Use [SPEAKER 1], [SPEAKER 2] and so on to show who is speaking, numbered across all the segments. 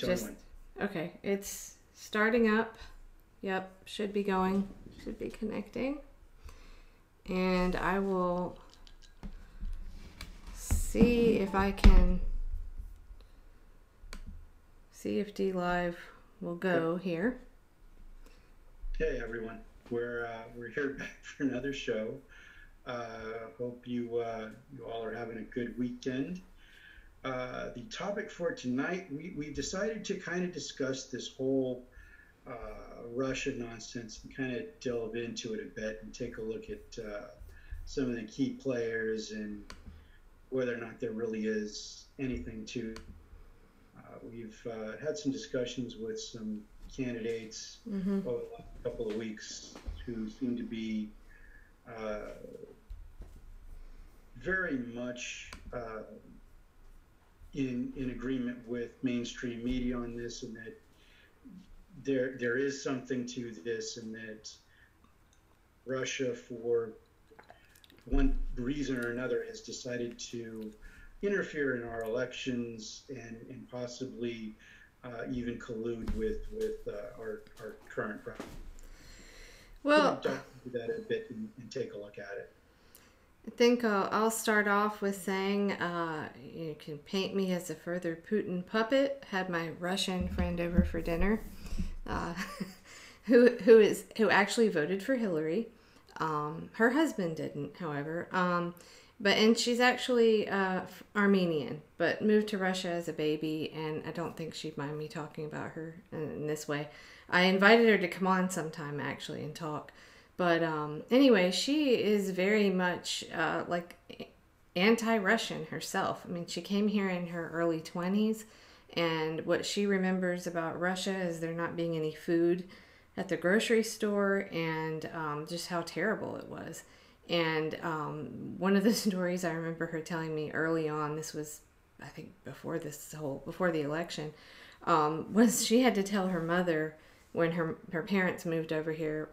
[SPEAKER 1] Just, okay, it's starting up. Yep, should be going. Should be connecting. And I will see if I can see if D Live will go here.
[SPEAKER 2] Hey everyone, we're here back for another show. Hope you all are having a good weekend. The topic for tonight, we decided to kind of discuss this whole Russia nonsense and kind of delve into it a bit and take a look at some of the key players and whether or not there really is anything to. We've had some discussions with some candidates over the last couple of weeks who seem to be very much in agreement with mainstream media on this, and that there is something to this, and that Russia, for one reason or another, has decided to interfere in our elections and possibly even collude with our current president.
[SPEAKER 1] Well,
[SPEAKER 2] talk about that a bit and take a look at it.
[SPEAKER 1] I think I'll start off with saying you can paint me as a further Putin puppet. Had my Russian friend over for dinner, who actually voted for Hillary. Her husband didn't, however. And she's actually Armenian, but moved to Russia as a baby, and I don't think she'd mind me talking about her in this way. I invited her to come on sometime, actually, and talk. But anyway, she is very much like anti-Russian herself. I mean, she came here in her early 20s, and what she remembers about Russia is there not being any food at the grocery store, and just how terrible it was. And one of the stories I remember her telling me early on, this was, I think, before the election, was she had to tell her mother when her parents moved over here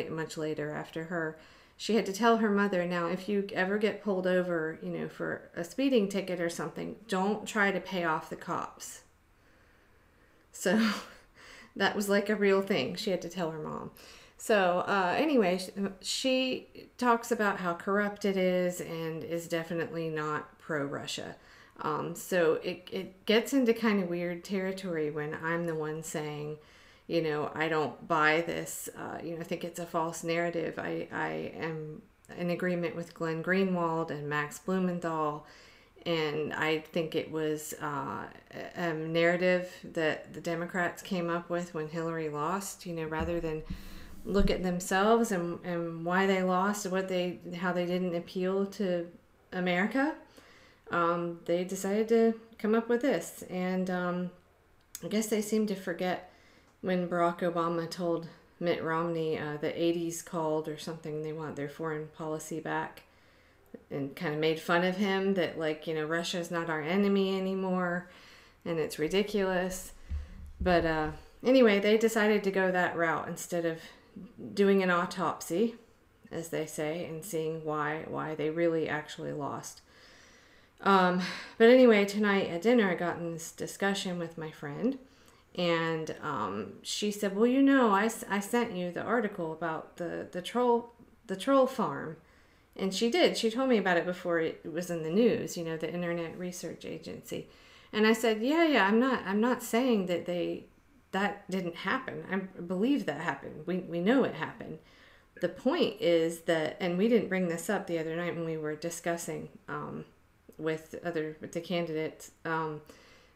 [SPEAKER 1] much later after her. She had to tell her mother, now, if you ever get pulled over, for a speeding ticket or something, don't try to pay off the cops. So that was like a real thing. She had to tell her mom. So anyway, she talks about how corrupt it is and is definitely not pro-Russia. So it gets into kind of weird territory when I'm the one saying, I don't buy this. I think it's a false narrative. I am in agreement with Glenn Greenwald and Max Blumenthal, and I think it was a narrative that the Democrats came up with when Hillary lost, rather than look at themselves and why they lost, how they didn't appeal to America. They decided to come up with this. And I guess they seem to forget when Barack Obama told Mitt Romney the 80s called or something, they want their foreign policy back, and kind of made fun of him that, Russia's not our enemy anymore and it's ridiculous. But anyway, they decided to go that route instead of doing an autopsy, as they say, and seeing why they really actually lost. But anyway, tonight at dinner, I got in this discussion with my friend, and she said, well, I sent you the article about the troll farm. And she did. She told me about it before it was in the news, the Internet Research Agency. And I said, yeah, I'm not saying that didn't happen. I believe that happened. We know it happened. The point is that, and we didn't bring this up the other night when we were discussing with the candidates,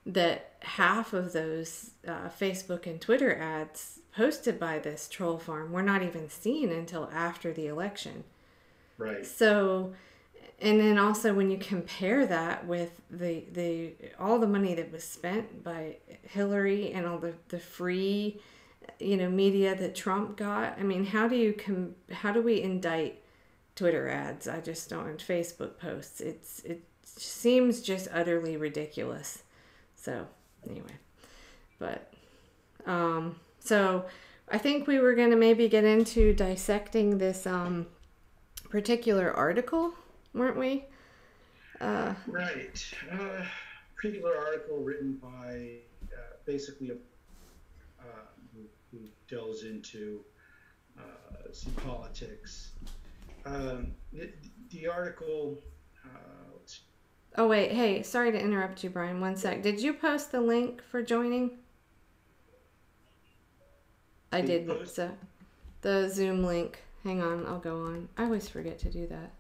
[SPEAKER 1] that half of those Facebook and Twitter ads posted by this troll farm were not even seen until after the election.
[SPEAKER 2] Right.
[SPEAKER 1] So, and then also when you compare that with the all the money that was spent by Hillary and all the free, media that Trump got, I mean, how do we indict Twitter ads? I just don't. And Facebook posts. It seems just utterly ridiculous. So anyway, but so I think we were going to maybe get into dissecting this particular article, weren't we?
[SPEAKER 2] Right. Particular article written by basically who delves into some politics. The article. Let's see.
[SPEAKER 1] Oh, wait. Hey, sorry to interrupt you, Brian. One sec. Did you post the link for joining? I didn't. So the Zoom link. Hang on. I'll go on. I always forget to do that.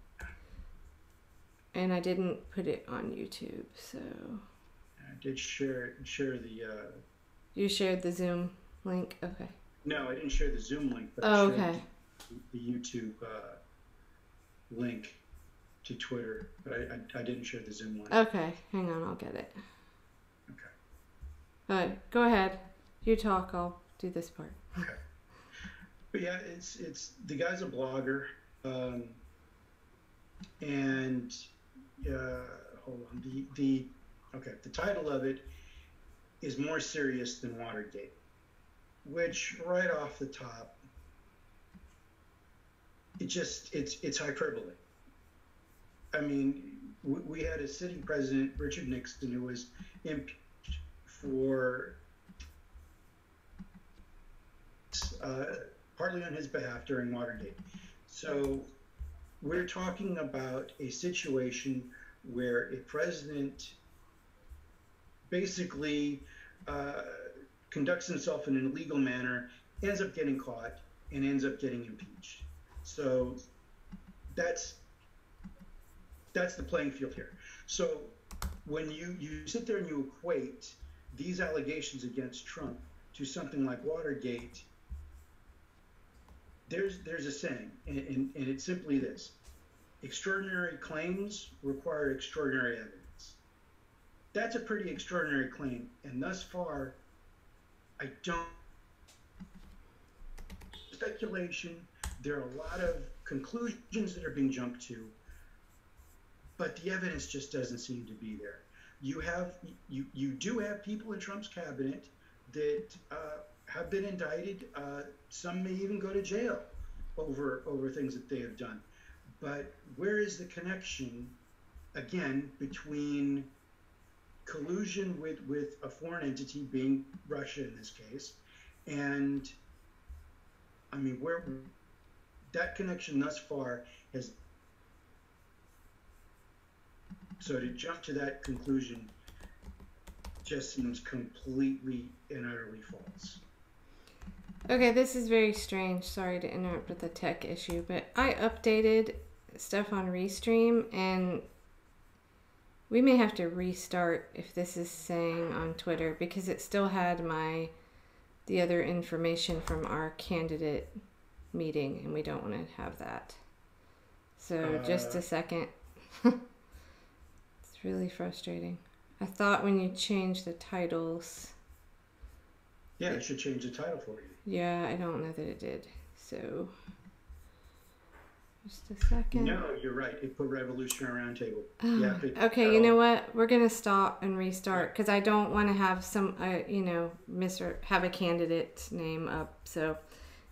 [SPEAKER 1] And I didn't put it on YouTube, so.
[SPEAKER 2] I did share the.
[SPEAKER 1] You shared the Zoom link? Okay.
[SPEAKER 2] No, I didn't share the Zoom link, but
[SPEAKER 1] I
[SPEAKER 2] shared
[SPEAKER 1] okay.
[SPEAKER 2] the YouTube link to Twitter, but I didn't share the Zoom link.
[SPEAKER 1] Okay, hang on, I'll get it.
[SPEAKER 2] Okay.
[SPEAKER 1] All right, go ahead. You talk, I'll do this part.
[SPEAKER 2] Okay. But yeah, it's the guy's a blogger, and hold on, the title of it is more serious than Watergate, which right off the top, it's hyperbole. I mean, we had a sitting president, Richard Nixon, who was impeached for partly on his behalf during Watergate. So we're talking about a situation where a president basically conducts himself in an illegal manner, ends up getting caught, and ends up getting impeached. So that's the playing field here. So when you sit there and you equate these allegations against Trump to something like Watergate, there's a saying, and it's simply this: extraordinary claims require extraordinary evidence. That's a pretty extraordinary claim, and thus far, I don't. Speculation. There are a lot of conclusions that are being jumped to, but the evidence just doesn't seem to be there. You do have people in Trump's cabinet that have been indicted. Some may even go to jail over things that they have done. But where is the connection, again, between collusion with a foreign entity, being Russia in this case, and I mean, where that connection thus far has. So to jump to that conclusion just seems completely and utterly false.
[SPEAKER 1] Okay, this is very strange. Sorry to interrupt with a tech issue, but I updated stuff on Restream, and we may have to restart if this is saying on Twitter, because it still had the other information from our candidate meeting, and we don't want to have that. So just a second. It's really frustrating. I thought when you change the titles...
[SPEAKER 2] Yeah, it should change the title for you.
[SPEAKER 1] Yeah, I don't know that it did. So, just a second.
[SPEAKER 2] No, you're right. It put Revolutionary Roundtable.
[SPEAKER 1] Yeah, okay, you know what? We're going to stop and restart because I don't want to have some, have a candidate's name up. So,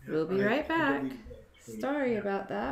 [SPEAKER 1] we'll be right back. Sorry about that.